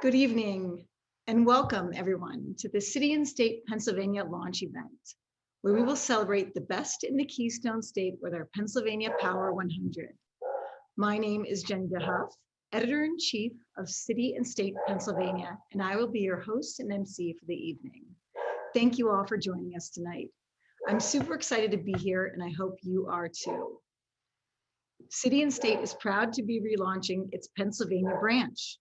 Good evening and welcome everyone to the City and State Pennsylvania launch event, where we will celebrate the best in the Keystone State with our Pennsylvania Power 100. My name is Jen DeHuff, Editor-in-Chief of City and State Pennsylvania, and I will be your host and MC for the evening. Thank you all for joining us tonight. I'm super excited to be here and I hope you are too. City and State is proud to be relaunching its Pennsylvania branch.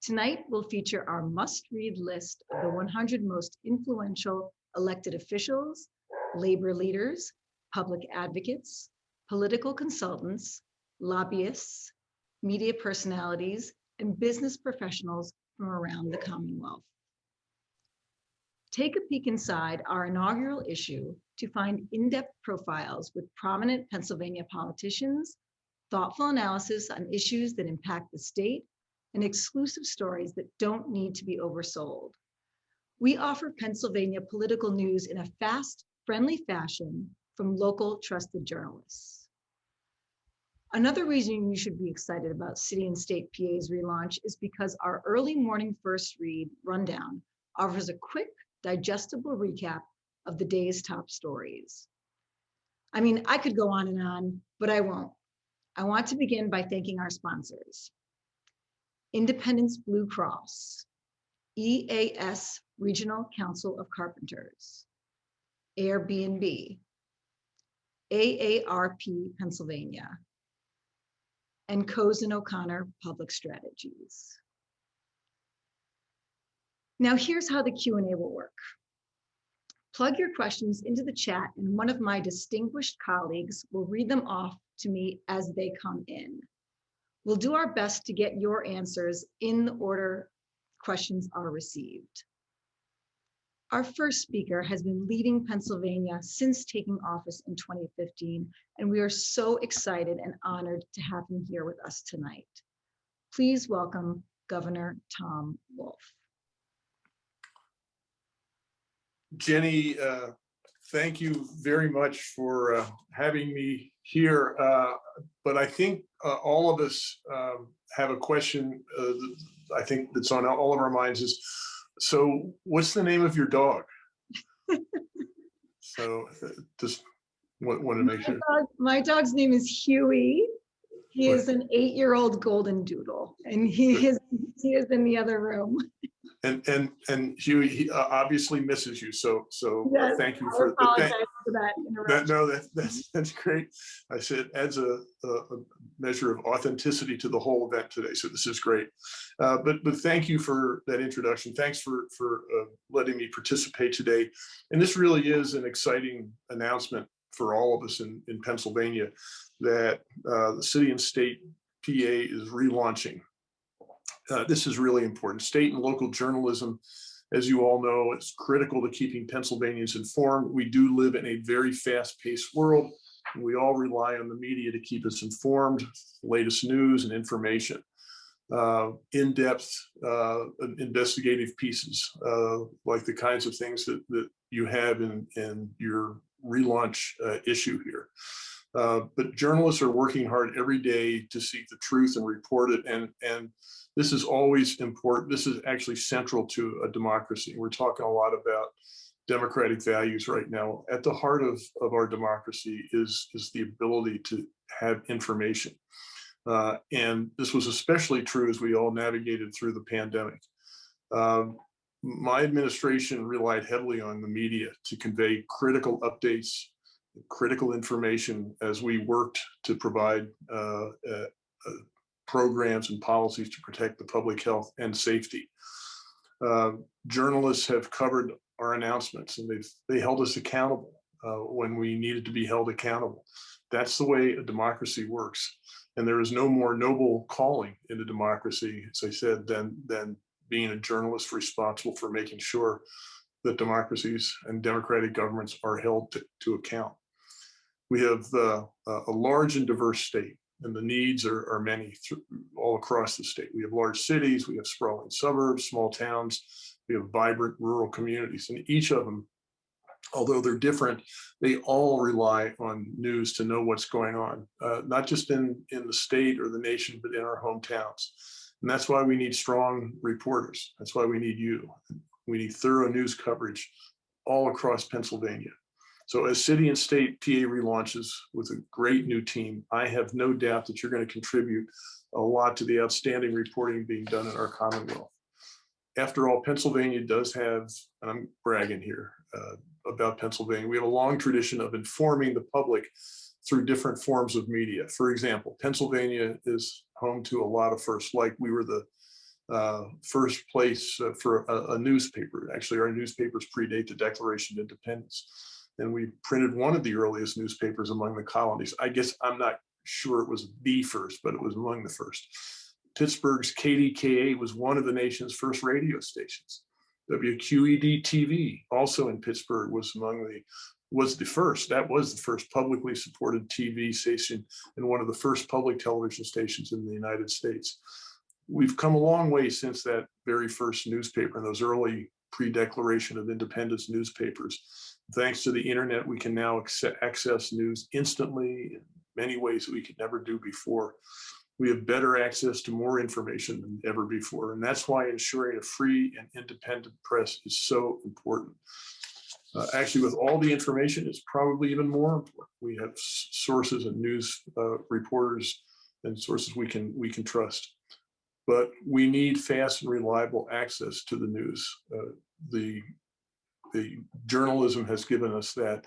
Tonight, we'll feature our must-read list of the 100 most influential elected officials, labor leaders, public advocates, political consultants, lobbyists, media personalities, and business professionals from around the Commonwealth. Take a peek inside our inaugural issue to find in-depth profiles with prominent Pennsylvania politicians, thoughtful analysis on issues that impact the state, and exclusive stories that don't need to be oversold. We offer Pennsylvania political news in a fast, friendly fashion from local trusted journalists. Another reason you should be excited about City and State PA's relaunch is because our early morning first read rundown offers a quick, digestible recap of the day's top stories. I mean, I could go on, but I won't. I want to begin by thanking our sponsors. Independence Blue Cross, EAS Regional Council of Carpenters, Airbnb, AARP Pennsylvania, and Cozen O'Connor Public Strategies. Now here's how the Q&A will work. Plug your questions into the chat and one of my distinguished colleagues will read them off to me as they come in. We'll do our best to get your answers in the order questions are received. Our first speaker has been leading Pennsylvania since taking office in 2015, and we are so excited and honored to have him here with us tonight. Please welcome Governor Tom Wolf. Jenny, thank you very much for having me here. But I think all of us have a question I think that's on all of our minds is, so what's the name of your dog? So just want to make sure. My dog's name is Huey. He is an 8-year-old golden doodle, and he is in the other room. And Huey, he obviously misses you. So yes, thank you for that. No, that's great. I said it adds a measure of authenticity to the whole event today. So this is great. But thank you for that introduction. Thanks for letting me participate today. And this really is an exciting announcement for all of us in Pennsylvania that the City and State PA is relaunching. This is really important. State and local journalism, as you all know, is critical to keeping Pennsylvanians informed. We do live in a very fast-paced world, and we all rely on the media to keep us informed, latest news and information. In-depth investigative pieces, like the kinds of things that you have in your relaunch issue here. But journalists are working hard every day to seek the truth and report it, and this is always important. This is actually central to a democracy. We're talking a lot about democratic values right now. At the heart of our democracy is the ability to have information. And this was especially true as we all navigated through the pandemic. My administration relied heavily on the media to convey critical updates, critical information as we worked to provide programs and policies to protect the public health and safety. Journalists have covered our announcements, and they held us accountable when we needed to be held accountable. That's the way a democracy works. And there is no more noble calling in a democracy, as I said, than being a journalist responsible for making sure that democracies and democratic governments are held to account. We have a large and diverse state, and the needs are many all across the state. We have large cities, we have sprawling suburbs, small towns, we have vibrant rural communities, and each of them, although they're different, they all rely on news to know what's going on, not just in the state or the nation, but in our hometowns. And that's why we need strong reporters. That's why we need you. We need thorough news coverage all across Pennsylvania. So as city and state PA relaunches with a great new team, I have no doubt that you're going to contribute a lot to the outstanding reporting being done in our Commonwealth. After all, Pennsylvania does have, and I'm bragging here about Pennsylvania, we have a long tradition of informing the public through different forms of media. For example, Pennsylvania is home to a lot of firsts, like we were the first place for a newspaper. Actually, our newspapers predate the Declaration of Independence. And we printed one of the earliest newspapers among the colonies. I guess I'm not sure it was the first, but it was among the first. Pittsburgh's KDKA was one of the nation's first radio stations. WQED TV, also in Pittsburgh, was the first. That was the first publicly supported TV station and one of the first public television stations in the United States. We've come a long way since that very first newspaper and those early pre-Declaration of Independence newspapers. Thanks to the internet, we can now access news instantly in many ways that we could never do before. We have better access to more information than ever before. And that's why ensuring a free and independent press is so important. Actually, with all the information, it's probably even more important. We have sources and news reporters and sources we can trust. But we need fast and reliable access to the news. The journalism has given us that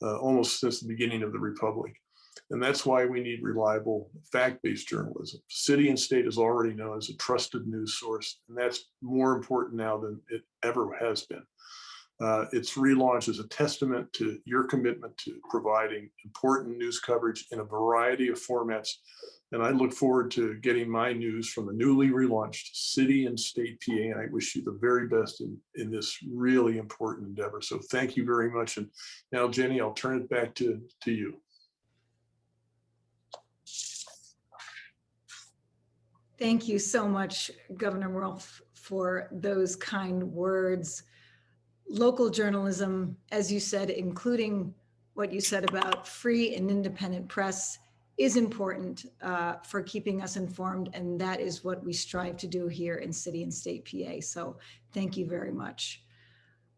almost since the beginning of the Republic. And that's why we need reliable, fact-based journalism. City and state is already known as a trusted news source, and that's more important now than it ever has been. Its relaunch is a testament to your commitment to providing important news coverage in a variety of formats. And I look forward to getting my news from the newly relaunched City and State PA. And I wish you the very best in this really important endeavor. So thank you very much. And now, Jenny, I'll turn it back to you. Thank you so much, Governor Wolf, for those kind words. Local journalism, as you said, including what you said about free and independent press, is important for keeping us informed, and that is what we strive to do here in City and State PA. So thank you very much.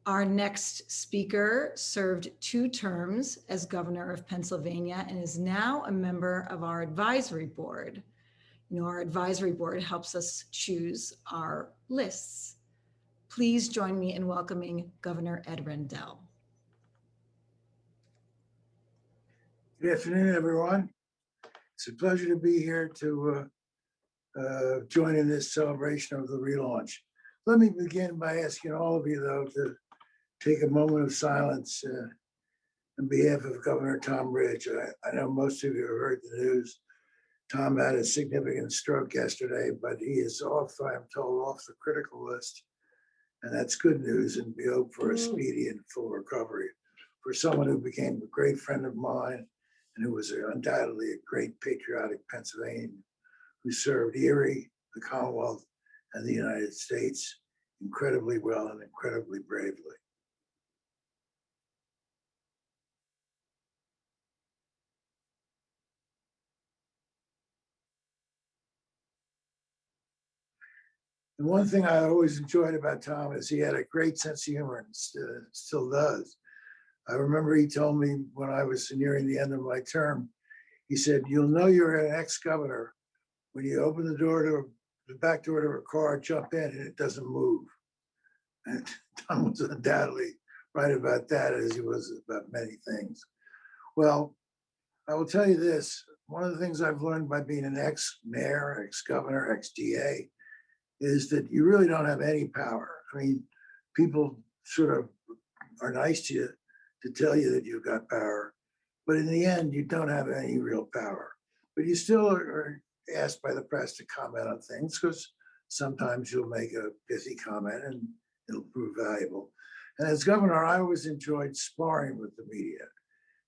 Our next speaker served 2 terms as governor of Pennsylvania and is now a member of our advisory board. You know, our advisory board helps us choose our lists. Please join me in welcoming Governor Ed Rendell. Good afternoon, everyone. It's a pleasure to be here to join in this celebration of the relaunch. Let me begin by asking all of you, though, to take a moment of silence on behalf of Governor Tom Ridge. I know most of you have heard the news. Tom had a significant stroke yesterday, but he is off, I'm told, off the critical list. And that's good news, and we hope for a speedy and full recovery for someone who became a great friend of mine and who was undoubtedly a great patriotic Pennsylvanian who served Erie, the Commonwealth, and the United States incredibly well and incredibly bravely. And one thing I always enjoyed about Tom is he had a great sense of humor, and still does. I remember he told me when I was nearing the end of my term, he said, "You'll know you're an ex-governor when you open the back door to a car, jump in, and it doesn't move." And Tom was undoubtedly right about that, as he was about many things. Well, I will tell you this, one of the things I've learned by being an ex-mayor, ex-governor, ex-DA, is that you really don't have any power. I mean, people sort of are nice to you to tell you that you've got power, but in the end, you don't have any real power. But you still are asked by the press to comment on things, because sometimes you'll make a pithy comment and it'll prove valuable. And as governor, I always enjoyed sparring with the media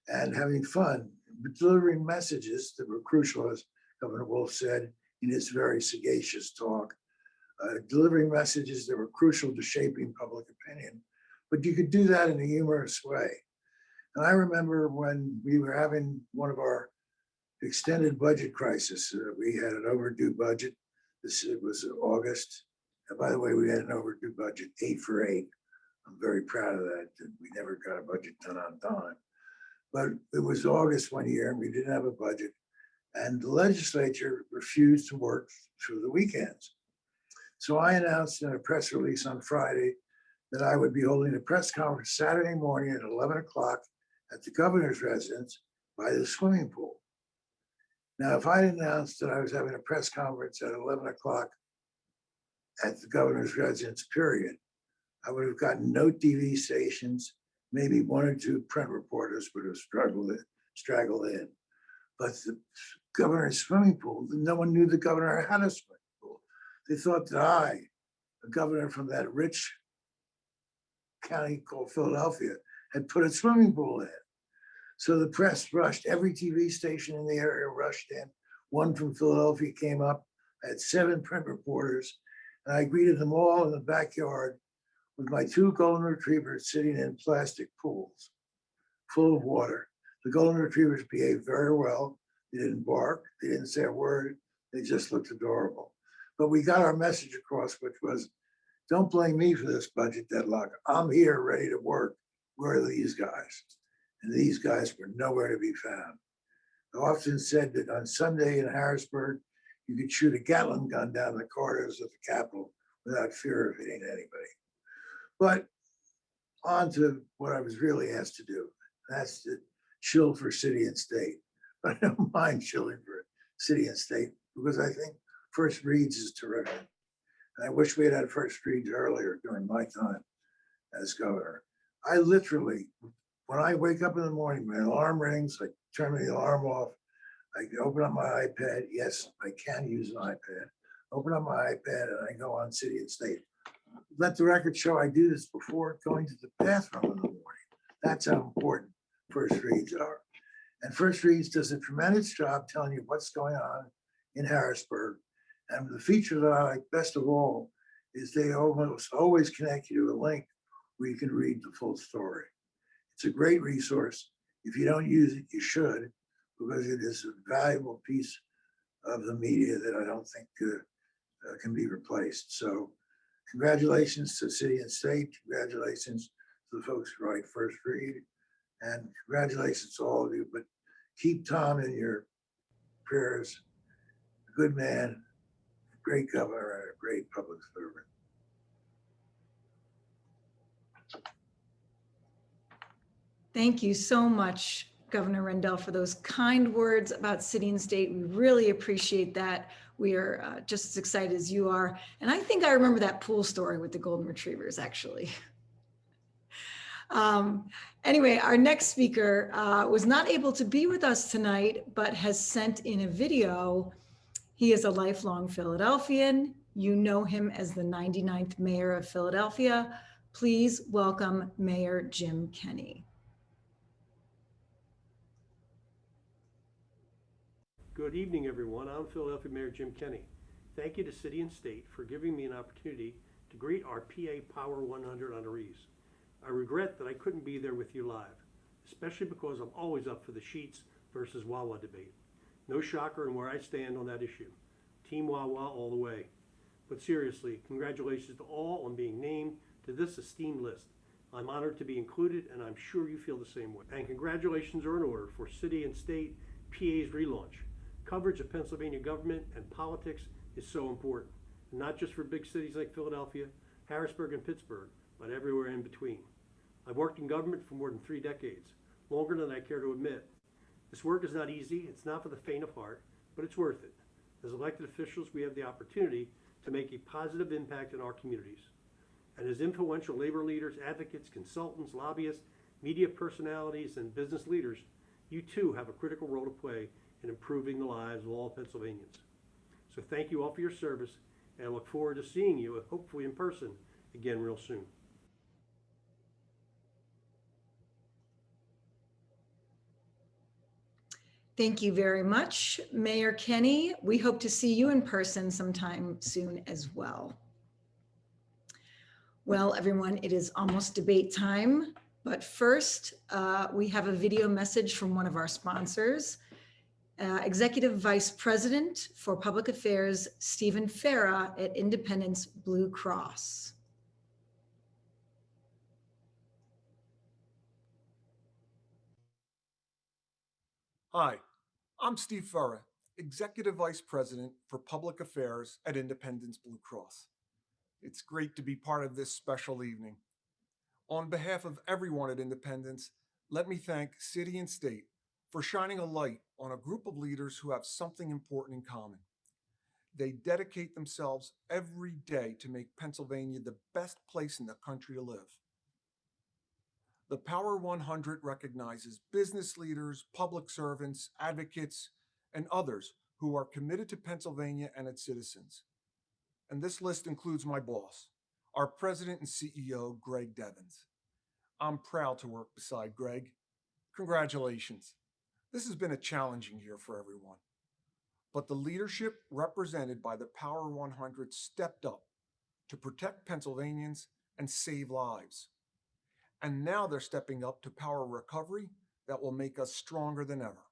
and having fun, but delivering messages that were crucial, as Governor Wolf said in his very sagacious talk. Delivering messages that were crucial to shaping public opinion, but you could do that in a humorous way. And I remember when we were having one of our extended budget crises, we had an overdue budget It was August. And by the way, we had an overdue budget, 8 for 8. I'm very proud of that. We never got a budget done on time. But it was August one year and we didn't have a budget. And the legislature refused to work through the weekends. So I announced in a press release on Friday that I would be holding a press conference Saturday morning at 11 o'clock at the governor's residence by the swimming pool. Now, if I had announced that I was having a press conference at 11 o'clock at the governor's residence, period, I would have gotten no TV stations, maybe 1 or 2 print reporters would have straggled in. But the governor's swimming pool, no one knew the governor had a swimming pool. They thought that I, a governor from that rich county called Philadelphia, had put a swimming pool in. So the press rushed, every TV station in the area rushed in. One from Philadelphia came up. I had 7 print reporters, and I greeted them all in the backyard with my 2 golden retrievers sitting in plastic pools full of water. The golden retrievers behaved very well. They didn't bark, they didn't say a word, they just looked adorable. But we got our message across, which was, don't blame me for this budget deadlock. I'm here ready to work. Where are these guys? And these guys were nowhere to be found. I often said that on Sunday in Harrisburg, you could shoot a Gatling gun down the corridors of the Capitol without fear of hitting anybody. But on to what I was really asked to do. That's to chill for city and state. But I don't mind chilling for city and state because I think first reads is terrific. And I wish we had first reads earlier during my time as governor. I literally, when I wake up in the morning, my alarm rings, I turn the alarm off, I open up my iPad. Yes, I can use an iPad. Open up my iPad and I go on city and state. Let the record show I do this before going to the bathroom in the morning. That's how important first reads are. And First Reads does a tremendous job telling you what's going on in Harrisburg. And the feature that I like best of all is they almost always connect you to a link where you can read the full story. It's a great resource. If you don't use it, you should, because it is a valuable piece of the media that I don't think can be replaced. So congratulations to city and state. Congratulations to the folks who write First Read. And congratulations to all of you, but keep Tom in your prayers. A good man, a great governor, and a great public servant. Thank you so much, Governor Rendell, for those kind words about city and state. We really appreciate that. We are just as excited as you are. And I think I remember that pool story with the golden retrievers, actually. Anyway, our next speaker was not able to be with us tonight, but has sent in a video. He is a lifelong Philadelphian. You know him as the 99th mayor of Philadelphia. Please welcome Mayor Jim Kenney. Good evening, everyone. I'm Philadelphia Mayor Jim Kenney. Thank you to City and State for giving me an opportunity to greet our PA Power 100 honorees. I regret that I couldn't be there with you live, especially because I'm always up for the Sheetz versus Wawa debate. No shocker in where I stand on that issue. Team Wawa all the way. But seriously, congratulations to all on being named to this esteemed list. I'm honored to be included, and I'm sure you feel the same way. And congratulations are in order for City and State PA's relaunch. Coverage of Pennsylvania government and politics is so important, and not just for big cities like Philadelphia, Harrisburg, and Pittsburgh, but everywhere in between. I've worked in government for more than 3 decades, longer than I care to admit. This work is not easy, it's not for the faint of heart, but it's worth it. As elected officials, we have the opportunity to make a positive impact in our communities. And as influential labor leaders, advocates, consultants, lobbyists, media personalities, and business leaders, you too have a critical role to play in improving the lives of all Pennsylvanians. So thank you all for your service, and I look forward to seeing you, hopefully in person, again real soon. Thank you very much, Mayor Kenney. We hope to see you in person sometime soon as well. Well, everyone, it is almost debate time, but first we have a video message from one of our sponsors. Executive Vice President for Public Affairs, Stephen Farah at Independence Blue Cross. Hi, I'm Steve Farah, Executive Vice President for Public Affairs at Independence Blue Cross. It's great to be part of this special evening. On behalf of everyone at Independence, let me thank City and State for shining a light on a group of leaders who have something important in common. They dedicate themselves every day to make Pennsylvania the best place in the country to live. The Power 100 recognizes business leaders, public servants, advocates, and others who are committed to Pennsylvania and its citizens. And this list includes my boss, our President and CEO, Greg Devens. I'm proud to work beside Greg. Congratulations. This has been a challenging year for everyone. But the leadership represented by the Power 100 stepped up to protect Pennsylvanians and save lives. And now they're stepping up to power recovery that will make us stronger than ever.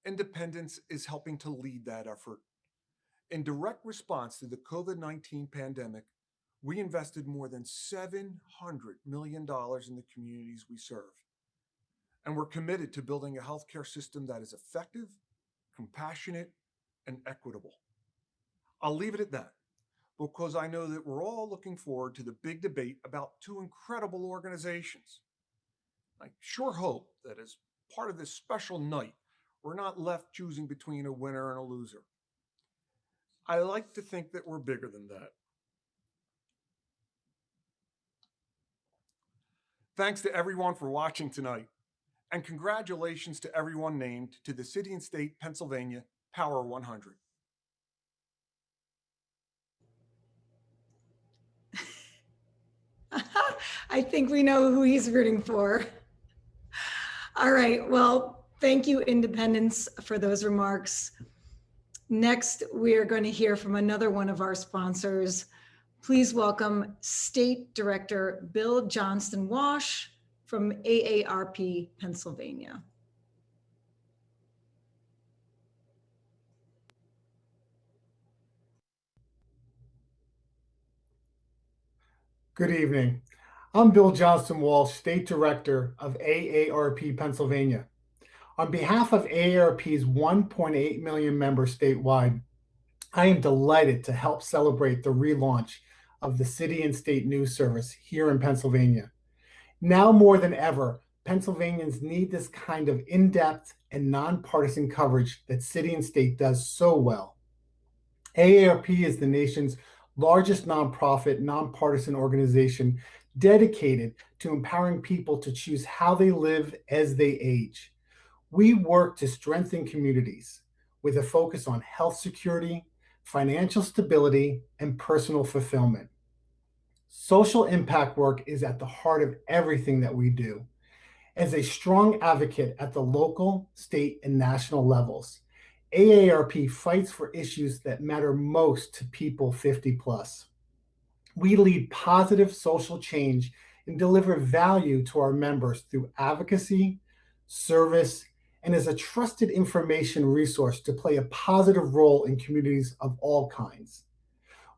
Independence is helping to lead that effort. In direct response to the COVID-19 pandemic, we invested more than $700 million in the communities we serve. And we're committed to building a healthcare system that is effective, compassionate, and equitable. I'll leave it at that, because I know that we're all looking forward to the big debate about two incredible organizations. I sure hope that as part of this special night, we're not left choosing between a winner and a loser. I like to think that we're bigger than that. Thanks to everyone for watching tonight, and congratulations to everyone named to the City and State Pennsylvania Power 100. I think we know who he's rooting for. All right, well, thank you, Independence, for those remarks. Next, we are going to hear from another one of our sponsors. Please welcome State Director Bill Johnston Wash from AARP, Pennsylvania. Good evening. I'm Bill Johnston Walsh, State Director of AARP Pennsylvania. On behalf of AARP's 1.8 million members statewide, I am delighted to help celebrate the relaunch of the City and State News Service here in Pennsylvania. Now more than ever, Pennsylvanians need this kind of in-depth and nonpartisan coverage that City and State does so well. AARP is the nation's largest nonprofit, nonpartisan organization dedicated to empowering people to choose how they live as they age. We work to strengthen communities with a focus on health security, financial stability, and personal fulfillment. Social impact work is at the heart of everything that we do. As a strong advocate at the local, state, and national levels, AARP fights for issues that matter most to people 50 plus. We lead positive social change and deliver value to our members through advocacy, service, and as a trusted information resource to play a positive role in communities of all kinds.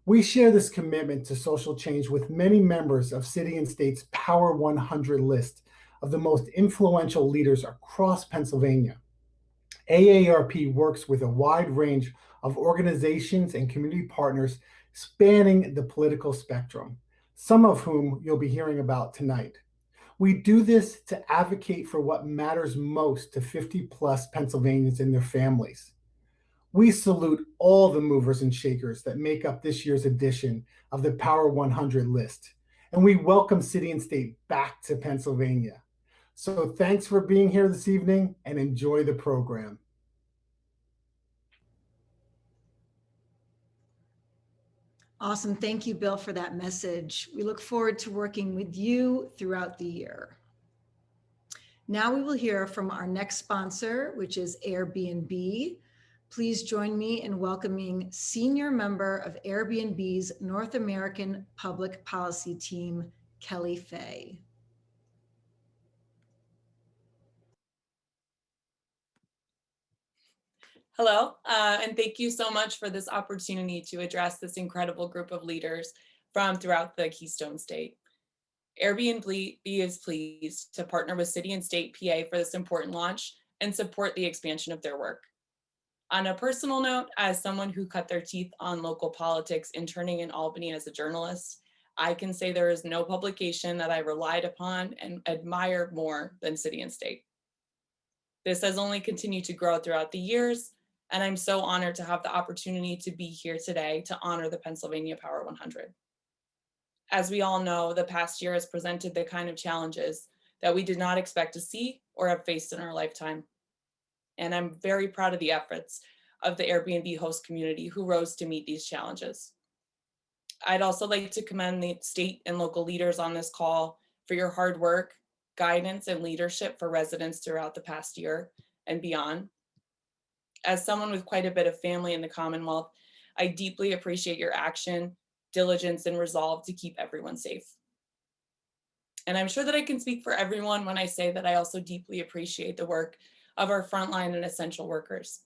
We share this commitment to social change with many members of City and State's Power 100 list of the most influential leaders across Pennsylvania. AARP works with a wide range of organizations and community partners spanning the political spectrum, some of whom you'll be hearing about tonight. We do this to advocate for what matters most to 50 plus Pennsylvanians and their families. We salute all the movers and shakers that make up this year's edition of the Power 100 list, and we welcome City and State back to Pennsylvania. So thanks for being here this evening and enjoy the program. Awesome. Thank you, Bill, for that message. We look forward to working with you throughout the year. Now we will hear from our next sponsor, which is Airbnb. Please join me in welcoming senior member of Airbnb's North American Public Policy Team, Kelly Fay. Hello, and thank you so much for this opportunity to address this incredible group of leaders from throughout the Keystone State. Airbnb is pleased to partner with City and State PA for this important launch and support the expansion of their work. On a personal note, as someone who cut their teeth on local politics interning in Albany as a journalist, I can say there is no publication that I relied upon and admired more than City and State. This has only continued to grow throughout the years, and I'm so honored to have the opportunity to be here today to honor the Pennsylvania Power 100. As we all know, the past year has presented the kind of challenges that we did not expect to see or have faced in our lifetime. And I'm very proud of the efforts of the Airbnb host community who rose to meet these challenges. I'd also like to commend the state and local leaders on this call for your hard work, guidance, and leadership for residents throughout the past year and beyond. As someone with quite a bit of family in the Commonwealth, I deeply appreciate your action, diligence, and resolve to keep everyone safe. And I'm sure that I can speak for everyone when I say that I also deeply appreciate the work of our frontline and essential workers.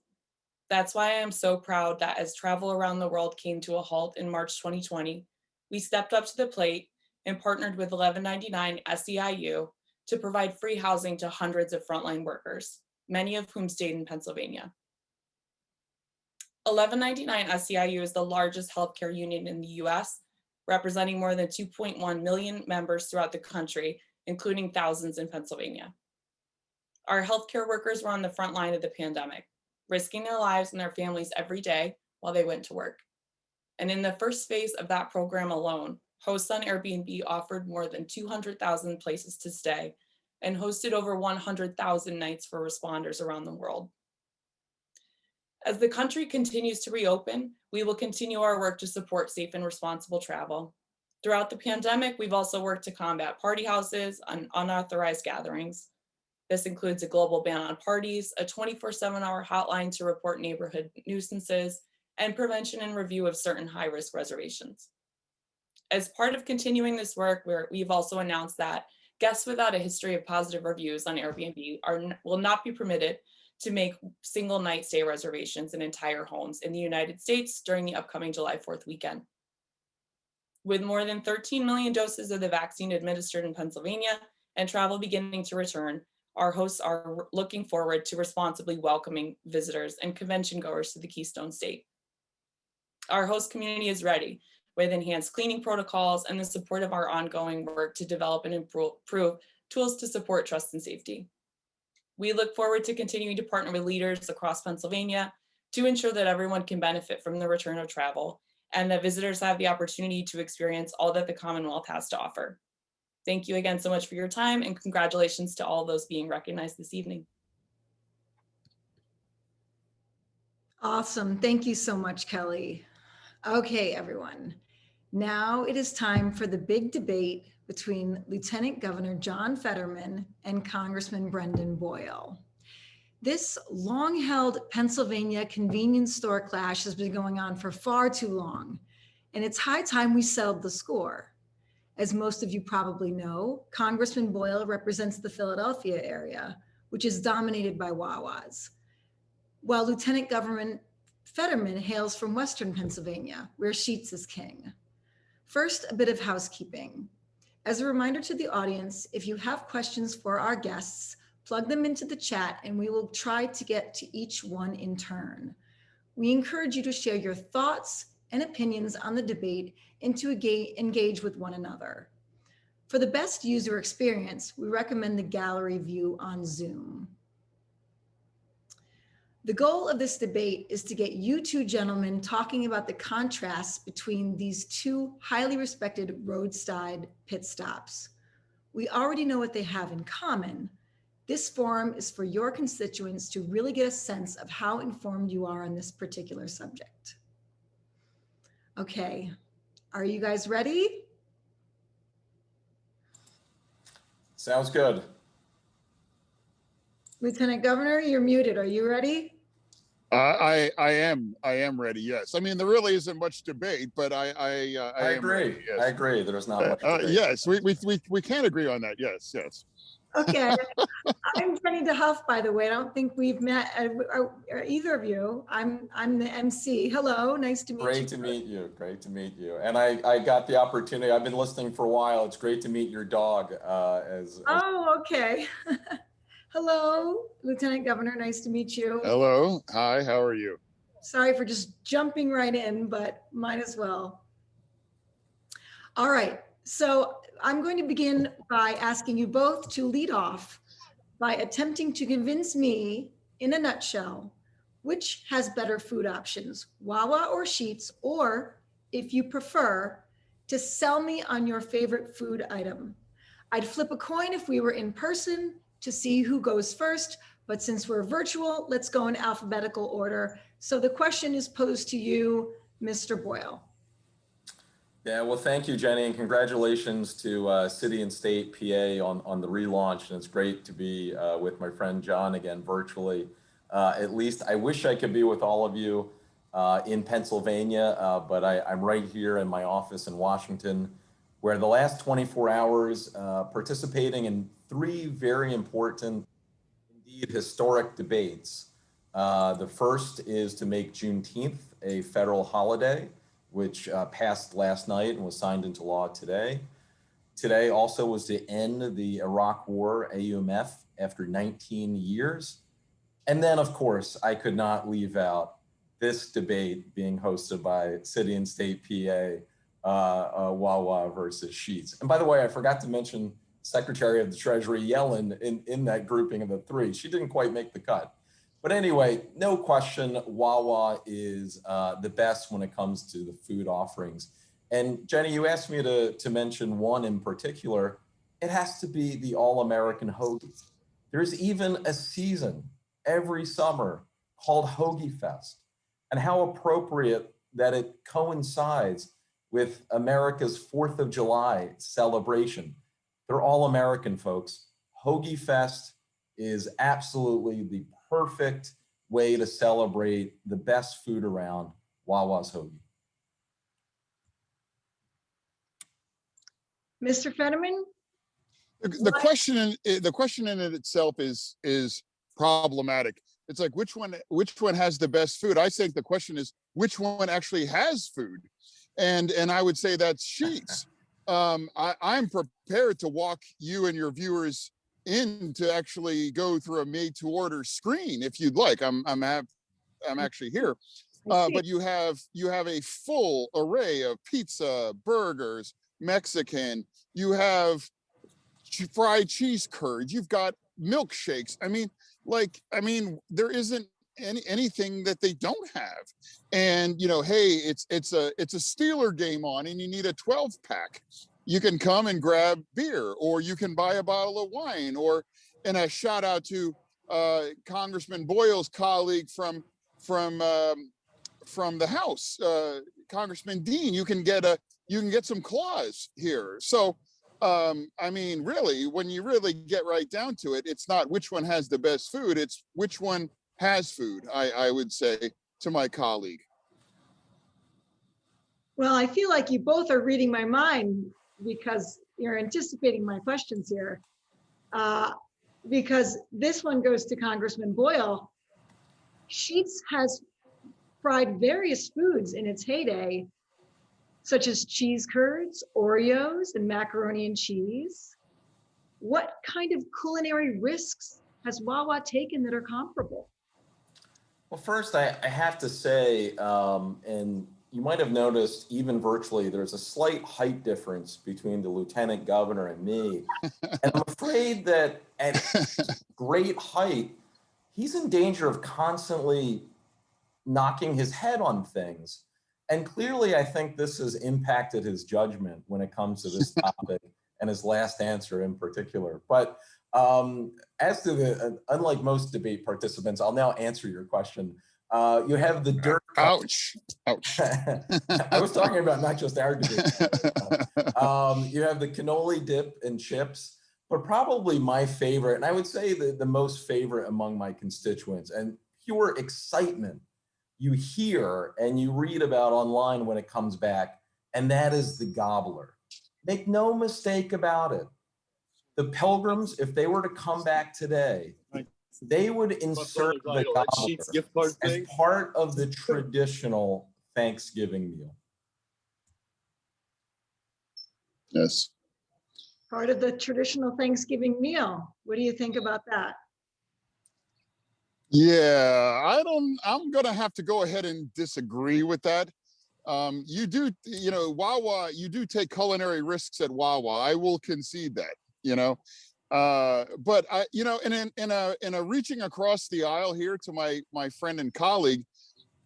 That's why I am so proud that as travel around the world came to a halt in March 2020, we stepped up to the plate and partnered with 1199 SEIU to provide free housing to hundreds of frontline workers, many of whom stayed in Pennsylvania. 1199 SEIU is the largest healthcare union in the US, representing more than 2.1 million members throughout the country, including thousands in Pennsylvania. Our healthcare workers were on the front line of the pandemic, risking their lives and their families every day while they went to work. And in the first phase of that program alone, hosts on Airbnb offered more than 200,000 places to stay and hosted over 100,000 nights for responders around the world. As the country continues to reopen, we will continue our work to support safe and responsible travel. Throughout the pandemic, we've also worked to combat party houses and unauthorized gatherings. This includes a global ban on parties, a 24/7-hour hotline to report neighborhood nuisances, and prevention and review of certain high-risk reservations. As part of continuing this work, we've also announced that guests without a history of positive reviews on Airbnb will not be permitted to make single night stay reservations in entire homes in the United States during the upcoming July 4th weekend. With more than 13 million doses of the vaccine administered in Pennsylvania and travel beginning to return, our hosts are looking forward to responsibly welcoming visitors and convention goers to the Keystone State. Our host community is ready with enhanced cleaning protocols and the support of our ongoing work to develop and improve tools to support trust and safety. We look forward to continuing to partner with leaders across Pennsylvania to ensure that everyone can benefit from the return of travel and that visitors have the opportunity to experience all that the Commonwealth has to offer. Thank you again so much for your time, and congratulations to all those being recognized this evening. Awesome. Thank you so much, Kelly. Okay, everyone. Now it is time for the big debate between Lieutenant Governor John Fetterman and Congressman Brendan Boyle. This long-held Pennsylvania convenience store clash has been going on for far too long, and it's high time we settled the score. As most of you probably know, Congressman Boyle represents the Philadelphia area, which is dominated by Wawas, while Lieutenant Governor Fetterman hails from Western Pennsylvania, where Sheetz is king. First, a bit of housekeeping. As a reminder to the audience, if you have questions for our guests, plug them into the chat and we will try to get to each one in turn. We encourage you to share your thoughts and opinions on the debate and to engage with one another. For the best user experience, we recommend the gallery view on Zoom. The goal of this debate is to get you two gentlemen talking about the contrasts between these two highly respected roadside pit stops. We already know what they have in common. This forum is for your constituents to really get a sense of how informed you are on this particular subject. Okay, are you guys ready? Sounds good. Lieutenant Governor, you're muted. Are you ready? I am ready. Yes. I mean, there really isn't much debate, but I agree. Ready, yes. I agree. There's not much debate. Yes, we can agree on that. Yes, yes. Okay, I'm Jenny DeHuff, by the way. I don't think we've met either of you. I'm the MC. Hello, nice to meet you. Great to meet you. Great to meet you. And I got the opportunity. I've been listening for a while. It's great to meet your dog. Oh, okay. Hello, Lieutenant Governor. Nice to meet you. Hello. Hi, how are you? Sorry for just jumping right in, but might as well. All right. So I'm going to begin by asking you both to lead off by attempting to convince me, in a nutshell, which has better food options, Wawa or Sheetz, or if you prefer, to sell me on your favorite food item. I'd flip a coin if we were in person to see who goes first, but since we're virtual, let's go in alphabetical order. So the question is posed to you, Mr. Boyle. Yeah, well, thank you, Jenny, and congratulations to City and State PA on the relaunch. And it's great to be with my friend John again virtually. At least I wish I could be with all of you in Pennsylvania, but I'm right here in my office in Washington, where the last 24 hours participating in 3 very important, indeed historic debates. The first is to make Juneteenth a federal holiday, which passed last night and was signed into law today. Today also was to end the Iraq War, AUMF, after 19 years. And then, of course, I could not leave out this debate being hosted by City and State PA, Wawa versus Sheetz. And by the way, I forgot to mention Secretary of the Treasury Yellen in that grouping of the 3. She didn't quite make the cut. But anyway, no question, Wawa is the best when it comes to the food offerings. And Jenny, you asked me to mention one in particular. It has to be the All-American Hoagie. There's even a season every summer called Hoagie Fest. And how appropriate that it coincides with America's 4th of July celebration. They're all American, folks. Hoagie Fest is absolutely the perfect way to celebrate the best food around, Wawa's Hoagie. Mr. Fetterman? The question in it itself is problematic. It's like which one has the best food? I think the question is which one actually has food, and I would say that's Sheetz. I'm prepared to walk you and your viewers in to actually go through a made-to-order screen if you'd like. I'm actually here, but you have a full array of pizza, burgers, Mexican. You have fried cheese curds. You've got milkshakes. I mean, there isn't anything that they don't have. And hey, it's a Steeler game on, and you need a 12-pack. You can come and grab beer, or you can buy a bottle of wine, and a shout out to Congressman Boyle's colleague from the House, Congressman Dean. You can get some claws here. So, I mean, really, when you really get right down to it, it's not which one has the best food, it's which one has food, I would say to my colleague. Well, I feel like you both are reading my mind because you're anticipating my questions here. Because this one goes to Congressman Boyle. Sheetz has fried various foods in its heyday, such as cheese curds, Oreos, and macaroni and cheese. What kind of culinary risks has Wawa taken that are comparable? Well, first, I have to say, and you might have noticed even virtually, there's a slight height difference between the lieutenant governor and me. And I'm afraid that at great height, he's in danger of constantly knocking his head on things. And clearly, I think this has impacted his judgment when it comes to this topic and his last answer in particular. But as to unlike most debate participants, I'll now answer your question. You have the dirt. Ouch. Ouch. I was talking about not just our debate. You have the cannoli dip and chips, but probably my favorite, and I would say the most favorite among my constituents, and pure excitement you hear and you read about online when it comes back, and that is the gobbler. Make no mistake about it. the Pilgrims, if they were to come back today, they would insert the gobbler as part of the traditional Thanksgiving meal. Yes. Part of the traditional Thanksgiving meal. What do you think about that? Yeah, I'm going to have to go ahead and disagree with that. You do, Wawa, you do take culinary risks at Wawa. I will concede that, but in a reaching across the aisle here to my friend and colleague,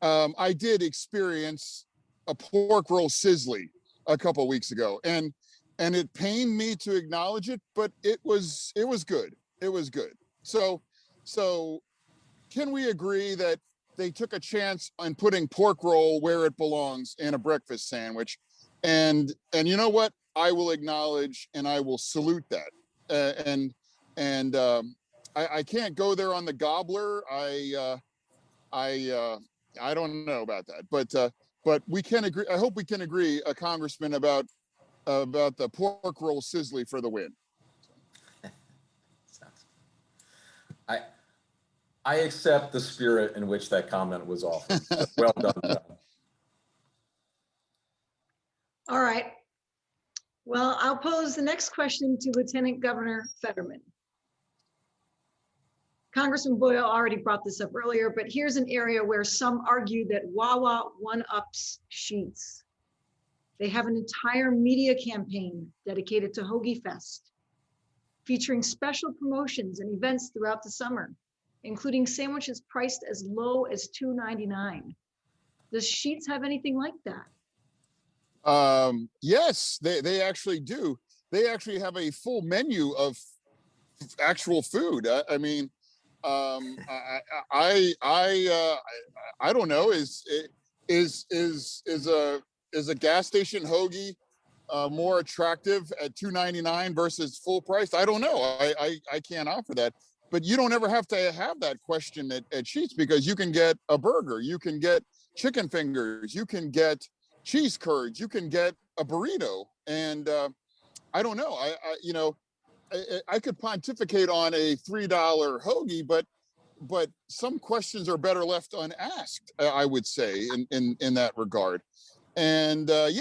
I did experience a pork roll sizzly a couple of weeks ago, and it pained me to acknowledge it, but it was good. It was good. So can we agree that they took a chance on putting pork roll where it belongs in a breakfast sandwich? And you know what? I will acknowledge and I will salute that. I can't go there on the gobbler. I don't know about that, but we can agree. I hope we can agree, Congressman, about the pork roll sizzly for the win. I accept the spirit in which that comment was offered. Well done, John. All right. Well, I'll pose the next question to Lieutenant Governor Fetterman. Congressman Boyle already brought this up earlier, but here's an area where some argue that Wawa one-ups Sheetz. They have an entire media campaign dedicated to Hoagie Fest, featuring special promotions and events throughout the summer, including sandwiches priced as low as $2.99. Does Sheetz have anything like that? Yes, they actually do. They actually have a full menu of actual food. I mean, I don't know. Is a gas station hoagie more attractive at $2.99 versus full price? I don't know. I can't offer that. But you don't ever have to have that question at Sheetz, because you can get a burger, you can get chicken fingers, you can get cheese curds, you can get a burrito, and I don't know. I could pontificate on a $3 hoagie, but some questions are better left unasked, I would say, in that regard. And I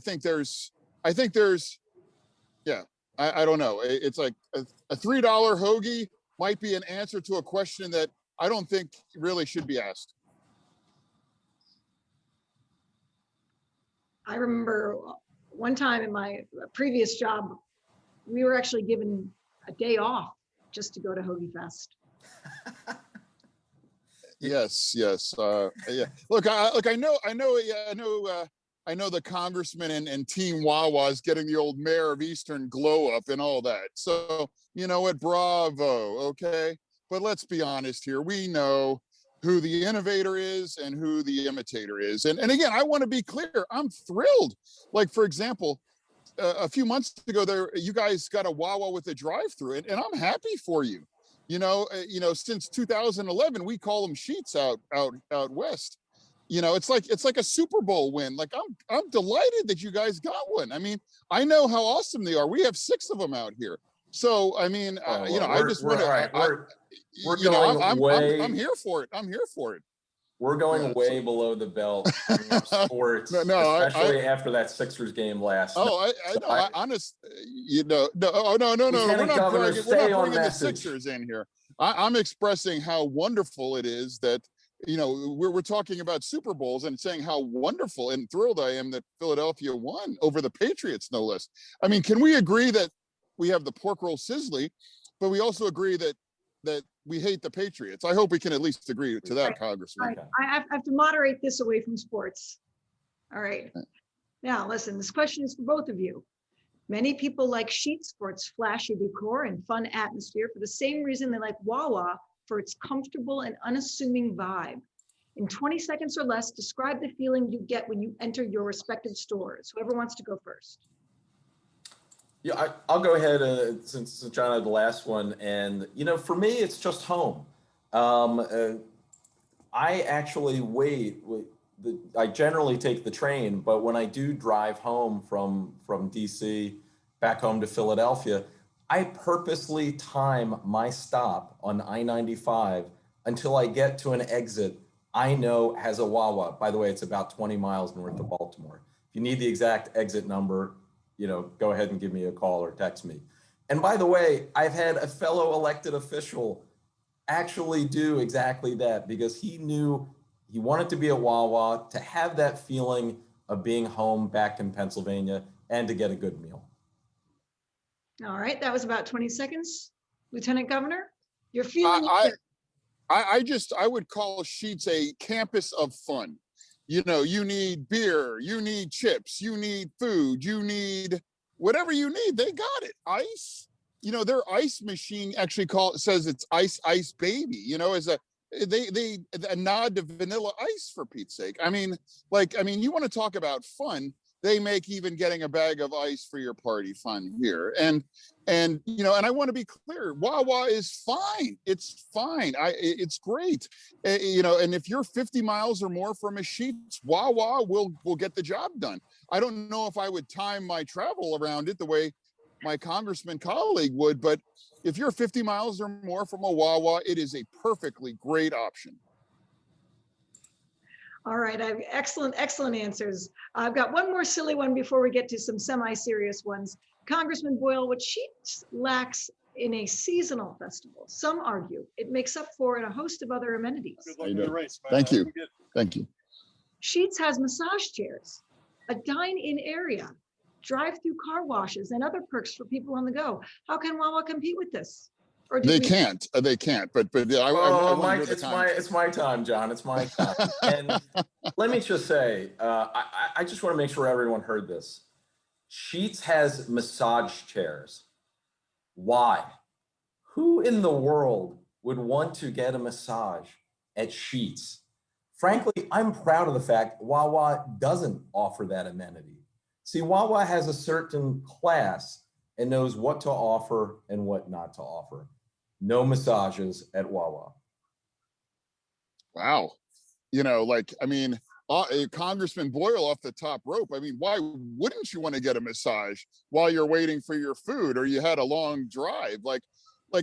think there's I don't know. It's like a $3 hoagie might be an answer to a question that I don't think really should be asked. I remember one time in my previous job, we were actually given a day off just to go to Hoagie Fest. Yes. Yeah. Look, I know the congressman and Team Wawa is getting the old mayor of Eastern glow up and all that. So, you know what? Bravo. Okay. But let's be honest here. We know who the innovator is and who the imitator is. And again, I want to be clear. I'm thrilled. Like, for example, a few months ago, you guys got a Wawa with a drive-through, and I'm happy for you. Since 2011, we call them Sheetz out west. It's like a Super Bowl win. Like, I'm delighted that you guys got one. I mean, I know how awesome they are. We have 6 of them out here. So, I mean, I just want to. I'm here for it. I'm here for it. We're going way below the belt in sports, especially after that Sixers game last night. No. We're not bringing the Sixers in here. I'm expressing how wonderful it is that, we're talking about Super Bowls and saying how wonderful and thrilled I am that Philadelphia won over the Patriots, no less. I mean, can we agree that we have the pork roll sizzly, but we also agree that we hate the Patriots? I hope we can at least agree to that, right, Congressman. Right. I have to moderate this away from sports. All right. Now, listen, this question is for both of you. Many people like Sheetz for its flashy decor and fun atmosphere for the same reason they like Wawa for its comfortable and unassuming vibe. In 20 seconds or less, describe the feeling you get when you enter your respective stores. Whoever wants to go first. Yeah, I'll go ahead since John had the last one. And, for me, it's just home. I actually wait I generally take the train, but when I do drive home from DC back home to Philadelphia, I purposely time my stop on I-95 until I get to an exit I know has a Wawa. By the way, it's about 20 miles north of Baltimore. If you need the exact exit number, go ahead and give me a call or text me. And by the way, I've had a fellow elected official actually do exactly that because he knew he wanted to be at Wawa, to have that feeling of being home back in Pennsylvania and to get a good meal. All right, that was about 20 seconds. Lieutenant Governor, you're feeling I would call Sheetz a campus of fun. You need beer, you need chips, you need food, you need whatever you need. They got it. Ice. Their ice machine actually says it's ice baby. As a nod to Vanilla Ice, for Pete's sake. You want to talk about fun? They make even getting a bag of ice for your party fun here. And I want to be clear, Wawa is fine. It's fine. It's great. And if you're 50 miles or more from a Sheetz, Wawa will get the job done. I don't know if I would time my travel around it the way my congressman colleague would, but if you're 50 miles or more from a Wawa, it is a perfectly great option. All right, I have excellent answers. I've got one more silly one before we get to some semi-serious ones. Congressman Boyle, what Sheetz lacks in a seasonal festival, some argue it makes up for in a host of other amenities. Good luck in the race, Thank you. Thank you. Sheetz has massage chairs, a dine-in area, drive-through car washes, and other perks for people on the go. How can Wawa compete with this? Or They can't. But it's my time, John. It's my time. And let me just say, I just want to make sure everyone heard this. Sheetz has massage chairs. Why? Who in the world would want to get a massage at Sheetz? Frankly, I'm proud of the fact Wawa doesn't offer that amenity. See, Wawa has a certain class and knows what to offer and what not to offer. No massages at Wawa. Wow. Congressman Boyle off the top rope. Why wouldn't you want to get a massage while you're waiting for your food or you had a long drive? Like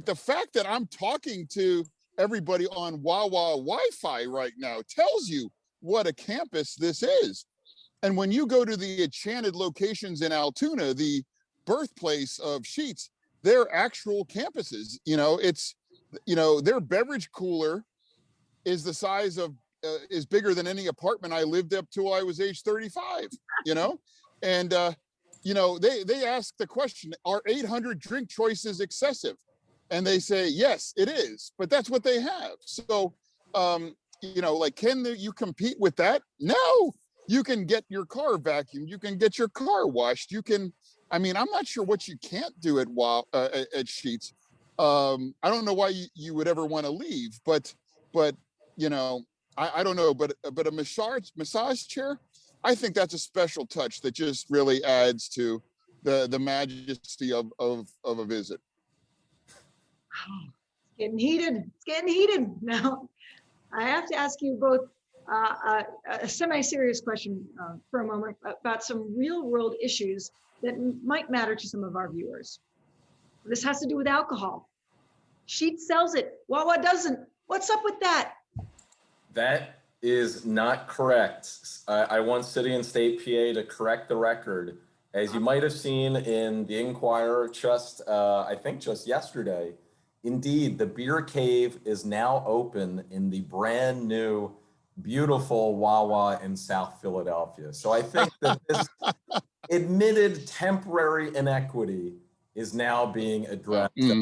the fact that I'm talking to everybody on Wawa Wi-Fi right now tells you what a campus this is. And when you go to the enchanted locations in Altoona, the birthplace of Sheetz, they're actual campuses. Their beverage cooler is the size of, is bigger than any apartment I lived up till I was age 35, And, they ask the question, are 800 drink choices excessive? And they say, yes, it is, but that's what they have. So, can you compete with that? No. You can get your car vacuumed. You can get your car washed. You can, I'm not sure what you can't do at Sheetz. I don't know why you would ever want to leave, but I don't know, but a massage chair, I think that's a special touch that just really adds to the majesty of a visit. It's getting heated now. I have to ask you both a semi-serious question for a moment about some real-world issues that might matter to some of our viewers. This has to do with alcohol. Sheetz sells it, Wawa doesn't. What's up with that? That is not correct. I want City and State PA to correct the record. As you might have seen in the Inquirer I think just yesterday, indeed, the Beer Cave is now open in the brand new beautiful Wawa in South Philadelphia. So I think that this admitted temporary inequity is now being addressed. Yes.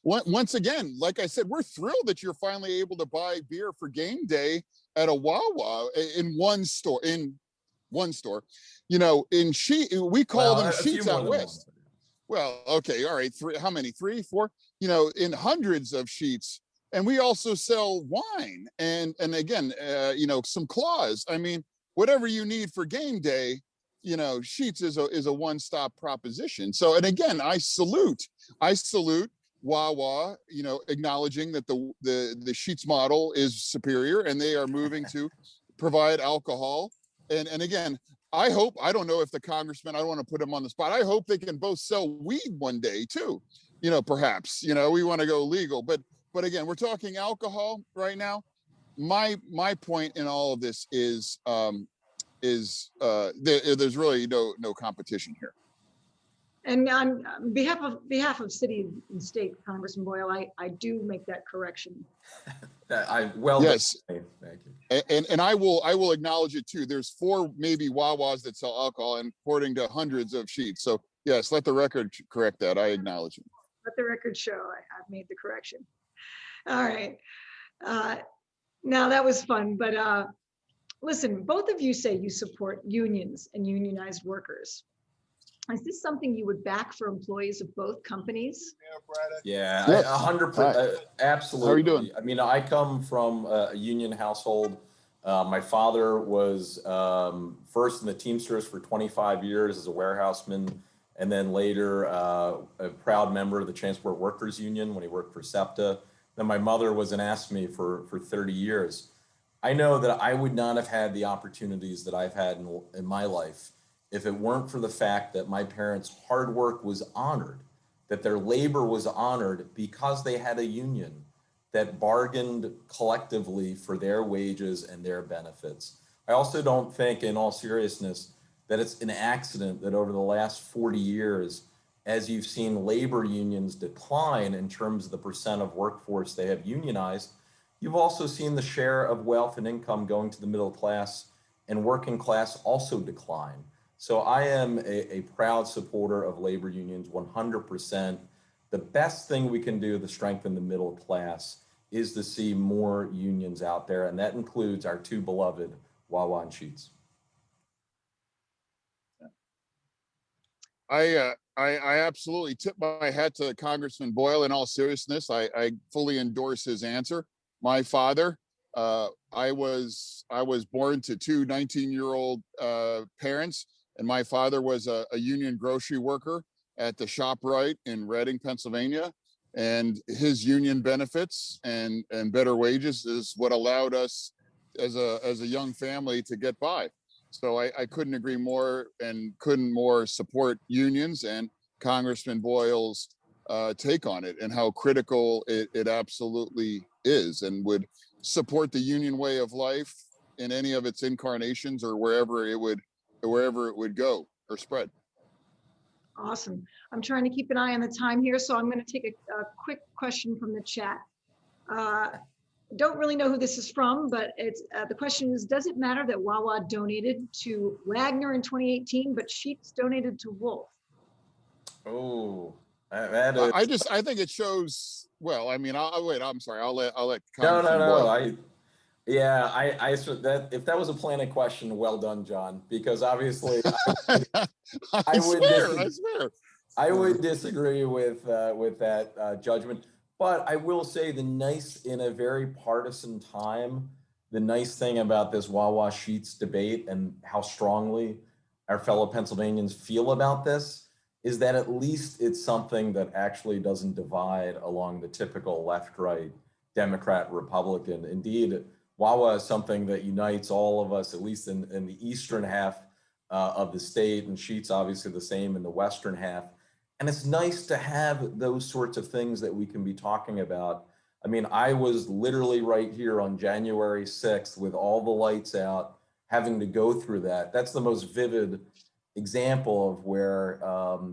Once again, like I said, we're thrilled that you're finally able to buy beer for game day at a Wawa in one store. We call them Sheetz out west. Well, okay, all right. How many? 3, 4? In hundreds of Sheetz. And we also sell wine and again, some claws. Whatever you need for game day, Sheetz is a one-stop proposition. So, and again, I salute Wawa, acknowledging that the Sheetz model is superior, and they are moving to provide alcohol. And again, I hope, I don't know if the congressman, I don't want to put him on the spot. I hope they can both sell weed one day too. Perhaps, we want to go legal, but again, we're talking alcohol right now. My point in all of this is there's really no competition here. And on behalf of city and state, Congressman Boyle, I do make that correction. Yes. Thank you. And I will acknowledge it too. There's 4 maybe Wawas that sell alcohol, and according to hundreds of Sheetz. So yes, let the record correct that. I acknowledge it. Let the record show I've made the correction. All right. Now that was fun, but listen, both of you say you support unions and unionized workers. Is this something you would back for employees of both companies? Yeah, Yes. 100%. Absolutely. How are you doing? I mean, I come from a union household. My father was first in the Teamsters for 25 years as a warehouseman, and then later a proud member of the Transport Workers Union when he worked for SEPTA. Then my mother was an AFSCME for 30 years. I know that I would not have had the opportunities that I've had in my life if it weren't for the fact that my parents' hard work was honored, that their labor was honored because they had a union that bargained collectively for their wages and their benefits. I also don't think, in all seriousness, that it's an accident that over the last 40 years, as you've seen labor unions decline in terms of the percent of workforce they have unionized, you've also seen the share of wealth and income going to the middle class and working class also decline. So I am a proud supporter of labor unions, 100%. The best thing we can do to strengthen the middle class is to see more unions out there, and that includes our 2 beloved Wawa and Sheetz. I absolutely tip my hat to Congressman Boyle. In all seriousness, I fully endorse his answer. My father, I was born to 2 19-year-old parents. And my father was a union grocery worker at the ShopRite in Reading, Pennsylvania. And his union benefits and better wages is what allowed us as a young family to get by. So I couldn't agree more and couldn't more support unions and Congressman Boyle's take on it and how critical it absolutely is, and would support the union way of life in any of its incarnations or wherever it would go or spread. Awesome. I'm trying to keep an eye on the time here, so I'm going to take a quick question from the chat. Don't really know who this is from, but it's the question is, does it matter that Wawa donated to Wagner in 2018, but Sheetz donated to Wolf? Oh, I think it shows. Well, I mean, I'll wait. I'm sorry. I'll let. Congressman No. Boyle. If that was a planted question, well done, John, because obviously I swear. I would disagree with that judgment. But I will say in a very partisan time, the nice thing about this Wawa Sheetz debate and how strongly our fellow Pennsylvanians feel about this is that at least it's something that actually doesn't divide along the typical left-right Democrat Republican. Indeed, Wawa is something that unites all of us, at least in the eastern half of the state, and Sheetz obviously the same in the western half. And it's nice to have those sorts of things that we can be talking about. I mean, I was literally right here on January 6th with all the lights out, having to go through that. That's the most vivid example of where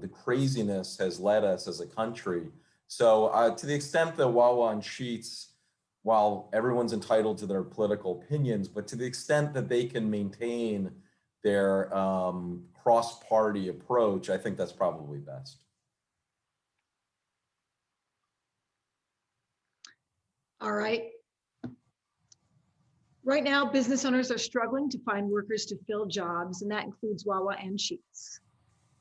the craziness has led us as a country. So to the extent that Wawa and Sheetz, while everyone's entitled to their political opinions, but to the extent that they can maintain their cross-party approach, I think that's probably best. All right. Right now, business owners are struggling to find workers to fill jobs, and that includes Wawa and Sheetz.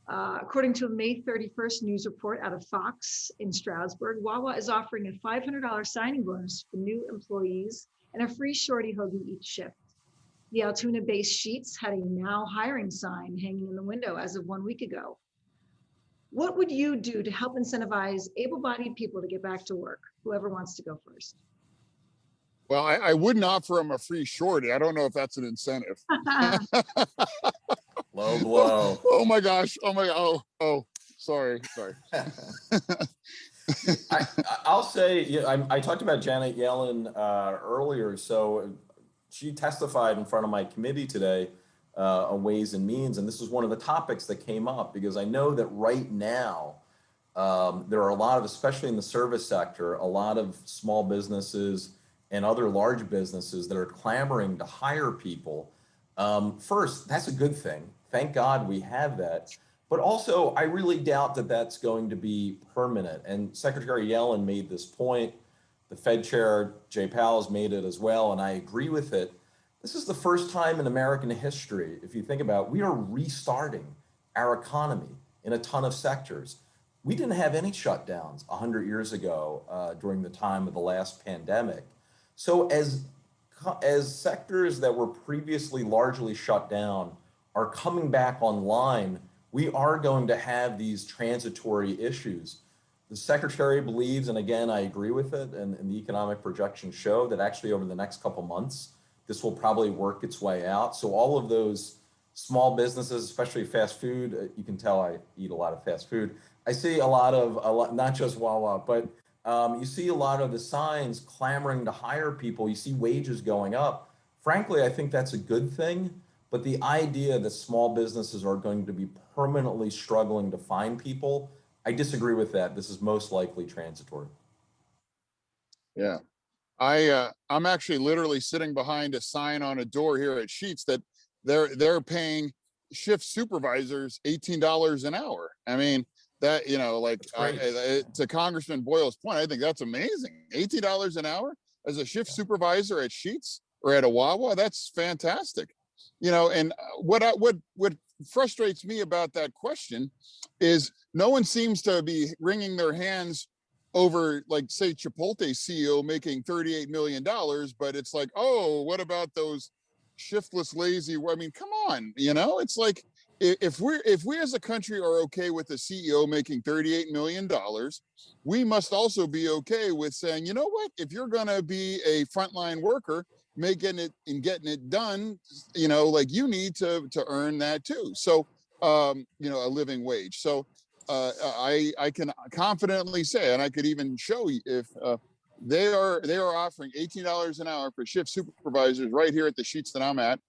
According to a May 31st news report out of Fox in Stroudsburg, Wawa is offering a $500 signing bonus for new employees and a free shorty hoagie each shift. The Altoona-based Sheetz had a now hiring sign hanging in the window as of 1 week ago. What would you do to help incentivize able-bodied people to get back to work? Whoever wants to go first. Well, I wouldn't offer them a free shorty. I don't know if that's an incentive. Low blow. Oh my gosh. Oh my, oh, sorry. I'll say, yeah, I talked about Janet Yellen earlier. So she testified in front of my committee today on Ways and Means, and this was one of the topics that came up because I know that right now there are a lot of, especially in the service sector, a lot of small businesses and other large businesses that are clamoring to hire people. First, that's a good thing. Thank God we have that. But also, I really doubt that that's going to be permanent. And Secretary Yellen made this point. The Fed Chair, Jay Powell, has made it as well, and I agree with it. This is the first time in American history, if you think about it, we are restarting our economy in a ton of sectors. We didn't have any shutdowns 100 years ago during the time of the last pandemic. So as sectors that were previously largely shut down are coming back online, we are going to have these transitory issues. The Secretary believes, and again, I agree with it, and the economic projections show that actually over the next couple months, this will probably work its way out. So all of those small businesses, especially fast food, you can tell I eat a lot of fast food. I see a lot, not just Wawa, but you see a lot of the signs clamoring to hire people. You see wages going up. Frankly, I think that's a good thing. But the idea that small businesses are going to be permanently struggling to find people, I disagree with that. This is most likely transitory. Yeah. I'm actually literally sitting behind a sign on a door here at Sheetz that they're paying shift supervisors $18 an hour. I mean, that, you know, like to Congressman Boyle's point, I think that's amazing. $18 an hour as a shift supervisor at Sheetz or at a Wawa, that's fantastic. You know, and what frustrates me about that question is no one seems to be wringing their hands over, like, say, Chipotle CEO making $38 million, but it's like, oh, what about those shiftless, lazy? I mean, come on, you know, it's like if we as a country are okay with the CEO making $38 million, we must also be okay with saying, you know what, if you're going to be a frontline worker, making it and getting it done, you know, like you need to earn that too. So, you know, a living wage. So I can confidently say, and I could even show you if they are offering $18 an hour for shift supervisors right here at the Sheetz that I'm at.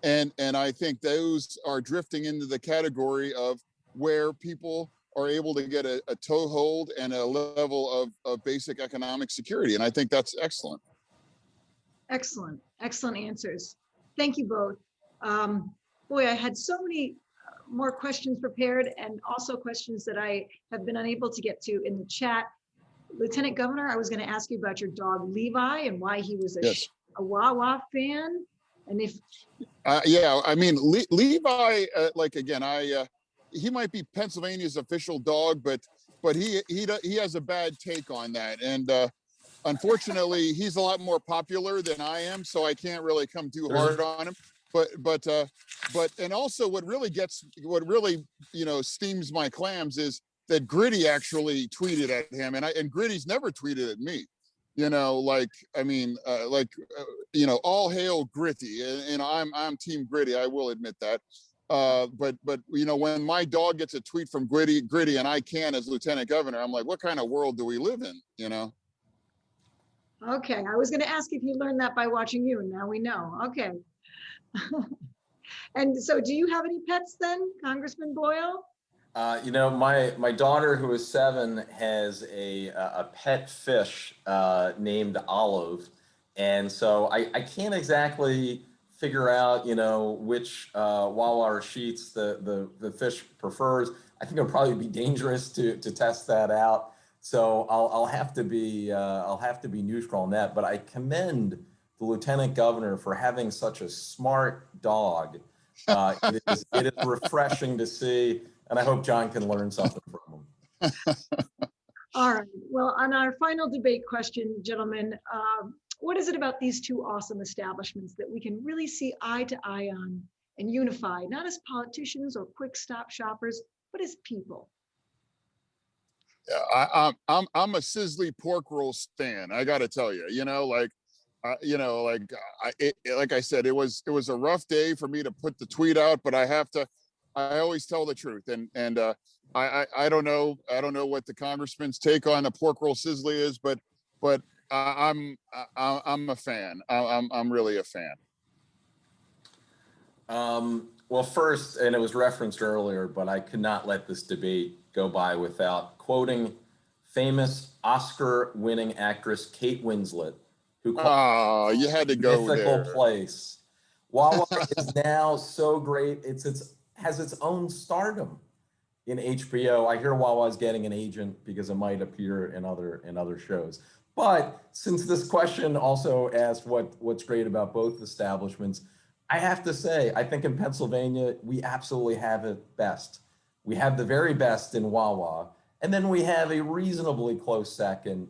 And I think those are drifting into the category of where people are able to get a toehold and a level of basic economic security. And I think that's excellent. Excellent, excellent answers. Thank you both. Boy, I had so many more questions prepared and also questions that I have been unable to get to in the chat. Lieutenant Governor, I was going to ask you about your dog Levi and why he was a Wawa fan. And if yeah, I mean, Levi, like, again, he might be Pennsylvania's official dog, but he has a bad take on that. And unfortunately, he's a lot more popular than I am, so I can't really come too hard on him. But and also what really, you know, steams my clams is that Gritty actually tweeted at him, and Gritty's never tweeted at me. You know, like, I mean, you know, all hail Gritty, and I'm Team Gritty. I will admit that. But you know, when my dog gets a tweet from Gritty, and I can as Lieutenant Governor, I'm like, what kind of world do we live in? You know. Okay, I was going to ask if you learned that by watching you, and now we know. Okay. And so, do you have any pets then, Congressman Boyle? You know, my daughter, who is 7, has a pet fish named Olive, and so I can't exactly figure out, you know, which Wawa or Sheetz the fish prefers. I think it'll probably be dangerous to test that out. So I'll have to be neutral on that. But I commend the Lieutenant Governor for having such a smart dog. It is refreshing to see. And I hope John can learn something from him. All right. Well, on our final debate question, gentlemen, what is it about these two awesome establishments that we can really see eye to eye on and unify, not as politicians or quick stop shoppers, but as people? I'm a sizzly pork roll stan. I got to tell you, like like I said, it was a rough day for me to put the tweet out, but I always tell the truth. And I don't know what the congressman's take on a pork roll sizzly is, but I'm a fan. I'm really a fan. Well, first, and it was referenced earlier, but I could not let this debate go by without quoting famous Oscar-winning actress Kate Winslet, who called You had to go mythical there. place. Wawa is now so great; has its own stardom in HBO. I hear Wawa is getting an agent because it might appear in other shows. But since this question also asked what's great about both establishments, I have to say, I think in Pennsylvania, we absolutely have it best. We have the very best in Wawa, and then we have a reasonably close second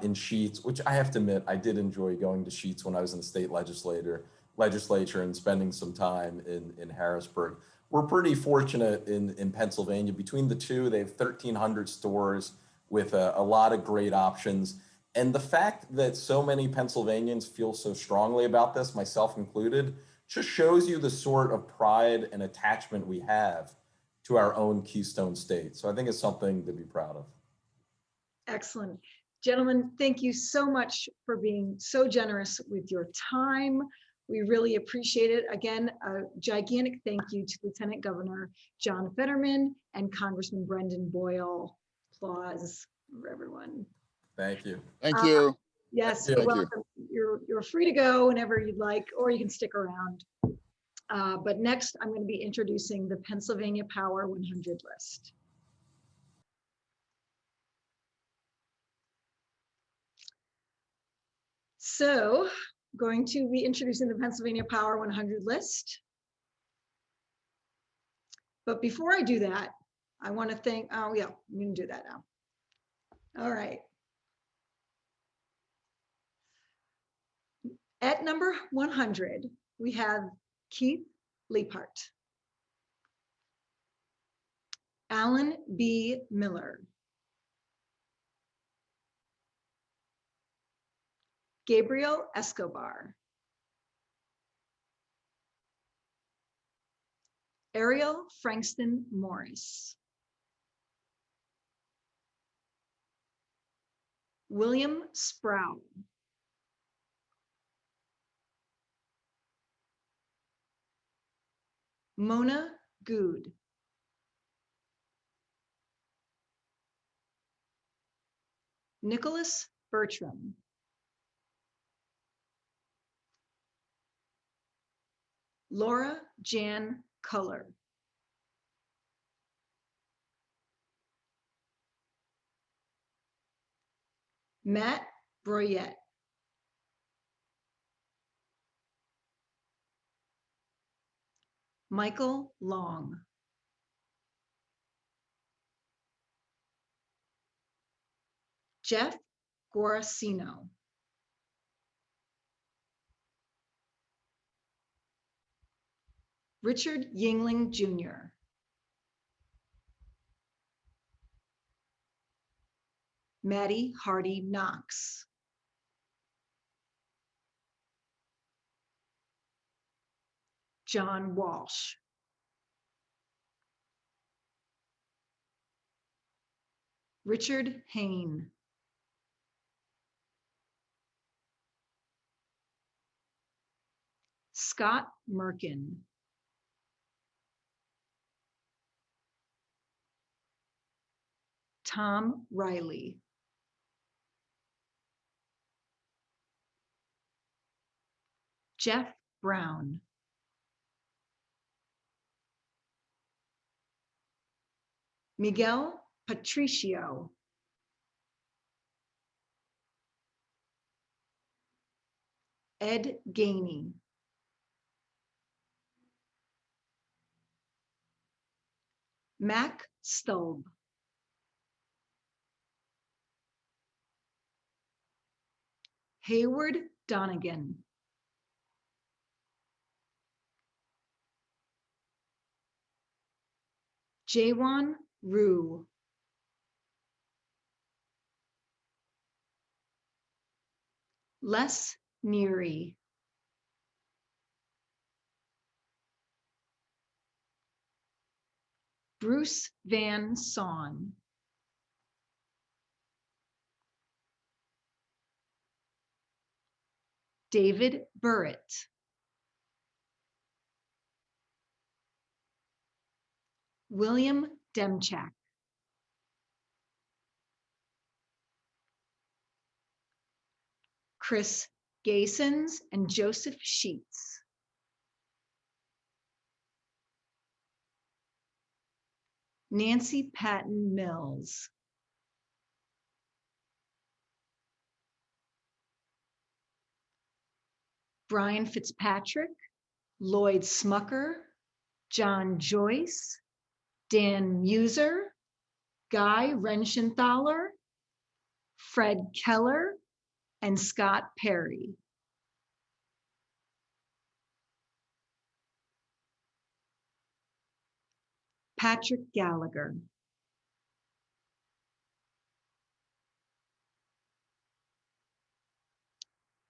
in Sheetz, which I have to admit, I did enjoy going to Sheetz when I was in the state legislature and spending some time in Harrisburg. We're pretty fortunate in Pennsylvania. Between the two, they have 1,300 stores with a lot of great options. And the fact that so many Pennsylvanians feel so strongly about this, myself included, just shows you the sort of pride and attachment we have to our own Keystone state. So I think it's something to be proud of. Excellent. Gentlemen, thank you so much for being so generous with your time. We really appreciate it. Again, a gigantic thank you to Lieutenant Governor John Fetterman and Congressman Brendan Boyle. Applause for everyone. Thank you. Thank you. Yes, Thank you're you. welcome. You're free to go whenever you'd like, or you can stick around. But next, I'm going to be introducing the Pennsylvania Power 100 list. So, going to be introducing the Pennsylvania Power 100 list. But before I do that, I want to thank, oh yeah, I'm going to do that now. All right. At number 100, we have Keith Leapart, Alan B. Miller, Gabriel Escobar, Ariel Frankston Morris, William Sproul, Mona Good, Nicholas Bertram, Laura Jan Culler, Matt Broyette, Michael Long, Jeff Goracino, Richard Yingling Jr., Maddie Hardy Knox, John Walsh, Richard Hain, Scott Merkin, Tom Riley, Jeff Brown, Miguel Patricio, Ed Gainey, Mac Stolb, Hayward Donegan, Jawan Rue, Les Neary, Bruce Van Saun, David Burritt, William Demchak, Chris Gasons and Joseph Sheetz, Nancy Patton Mills, Brian Fitzpatrick, Lloyd Smucker, John Joyce, Dan Muser, Guy Renschenthaler, Fred Keller, and Scott Perry. Patrick Gallagher,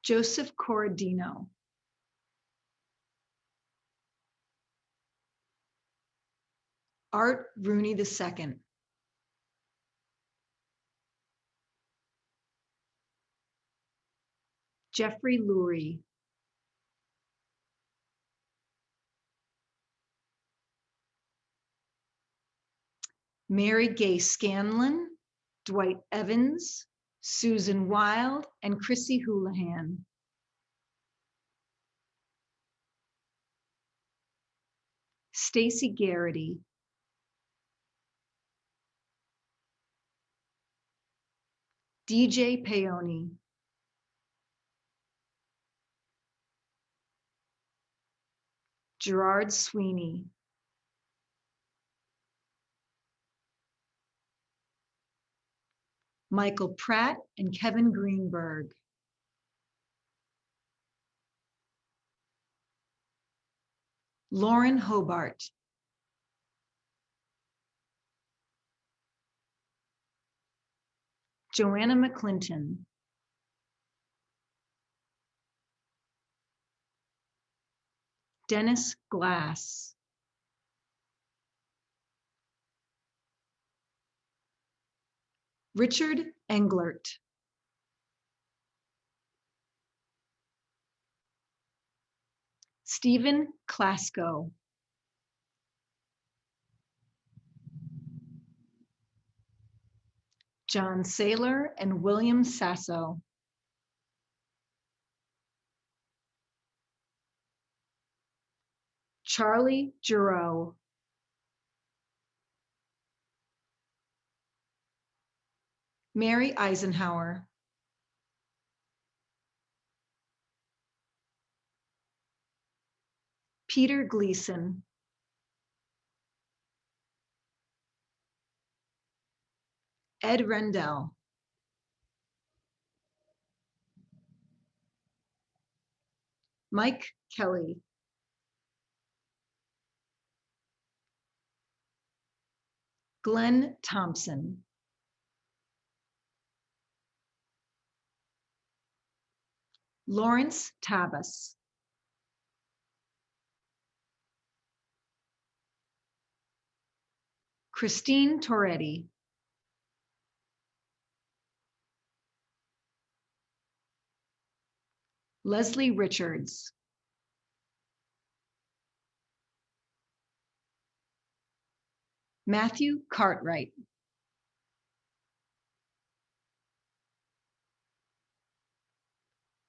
Joseph Corradino, Art Rooney II, Jeffrey Lurie, Mary Gay Scanlon, Dwight Evans, Susan Wild, and Chrissy Houlihan. Stacy Garrity, DJ Paoni, Gerard Sweeney, Michael Pratt and Kevin Greenberg, Lauren Hobart, Joanna McClinton, Dennis Glass, Richard Englert, Stephen Klasko, John Saylor and William Sasso, Charlie Giroux, Mary Eisenhower, Peter Gleason, Ed Rendell, Mike Kelly, Glenn Thompson, Lawrence Tabas, Christine Toretti, Leslie Richards, Matthew Cartwright,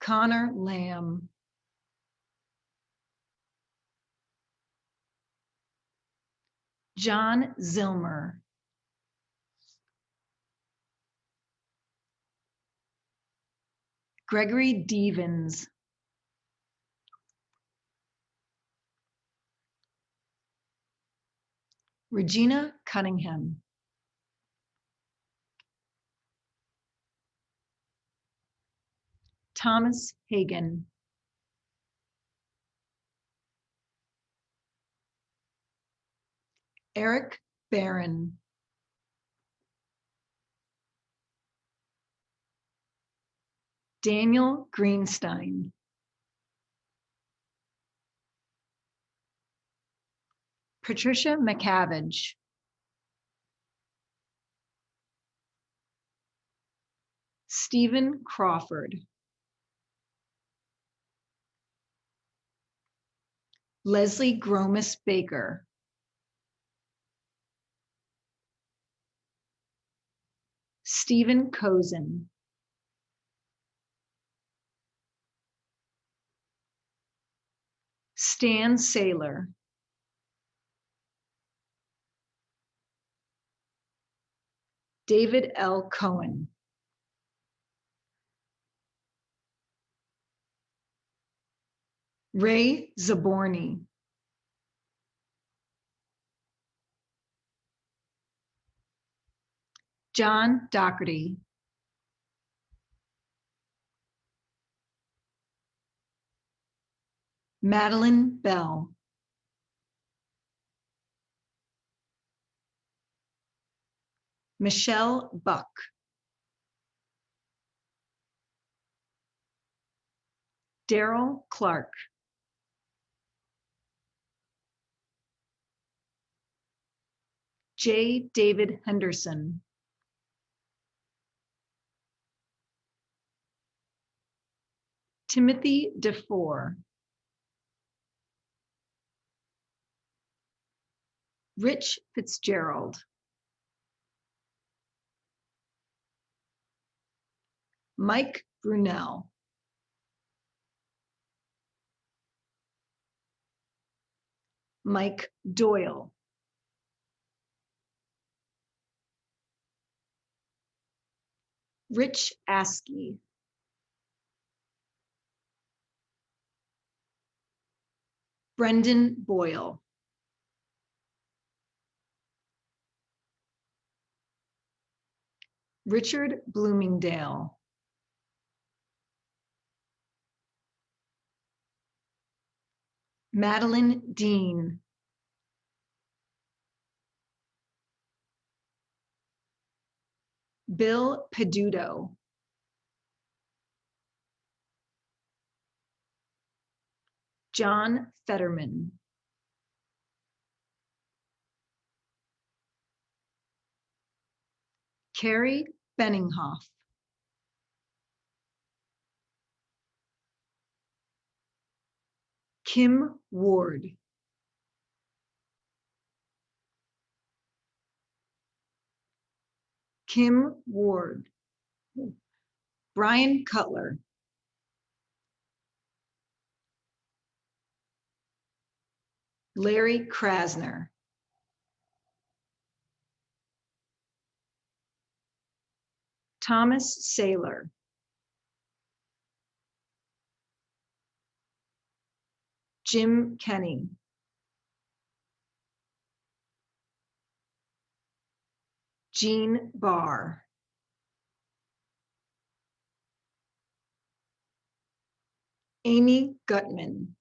Connor Lamb, John Zilmer, Gregory Devens, Regina Cunningham, Thomas Hagan, Eric Barron, Daniel Greenstein. Patricia McCabbage. Stephen Crawford. Leslie Gromas Baker. Stephen Cozen. Stan Saylor. David L. Cohen. Ray Zaborni. John Doherty. Madeline Bell. Michelle Buck. Daryl Clark. J. David Henderson. Timothy DeFore. Rich Fitzgerald. Mike Brunel. Mike Doyle. Rich Askey. Brendan Boyle. Richard Bloomingdale. Madeline Dean. Bill Peduto. John Fetterman. Carrie Benninghoff. Kim Ward. Kim Ward. Brian Cutler. Larry Krasner. Thomas Saylor. Jim Kenney. Jean Barr. Amy Gutman.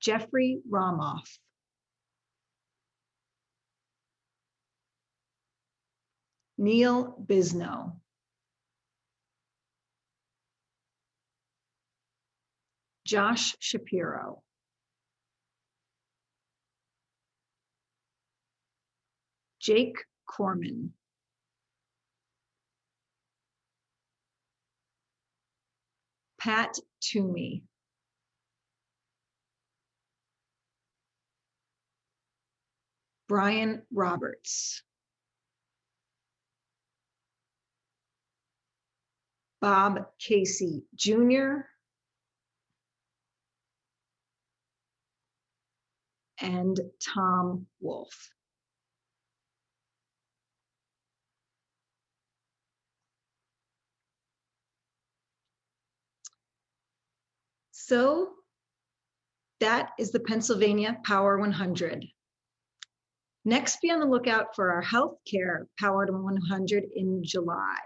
Jeffrey Ramoff. Neil Bisno. Josh Shapiro. Jake Corman. Pat Toomey. Brian Roberts. Bob Casey Jr. and Tom Wolf. So that is the Pennsylvania Power 100. Next, be on the lookout for our Healthcare Power 100 in July.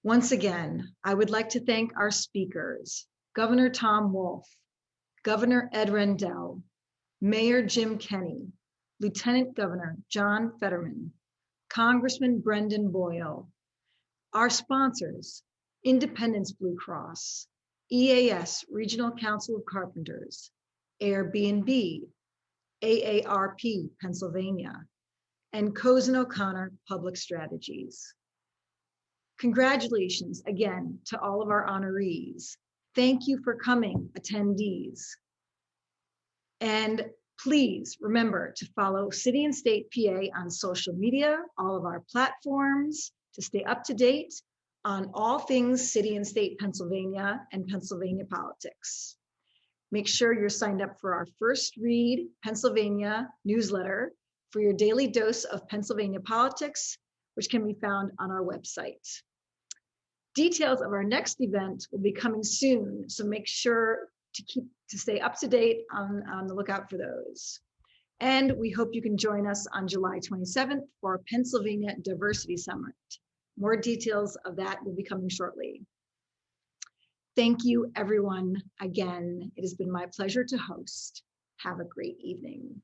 Once again, I would like to thank our speakers, Governor Tom Wolf, Governor Ed Rendell, Mayor Jim Kenney, Lieutenant Governor John Fetterman, Congressman Brendan Boyle. Our sponsors, Independence Blue Cross, EAS Regional Council of Carpenters, Airbnb, AARP Pennsylvania, and Cozen O'Connor Public Strategies. Congratulations again to all of our honorees. Thank you for coming, attendees. And please remember to follow City and State PA on social media, all of our platforms, to stay up to date on all things City and State Pennsylvania and Pennsylvania politics. Make sure you're signed up for our First Read Pennsylvania newsletter for your daily dose of Pennsylvania politics, which can be found on our website. Details of our next event will be coming soon, so make sure to stay up to date on the lookout for those. And we hope you can join us on July 27th for our Pennsylvania Diversity Summit. More details of that will be coming shortly. Thank you, everyone. Again, it has been my pleasure to host. Have a great evening.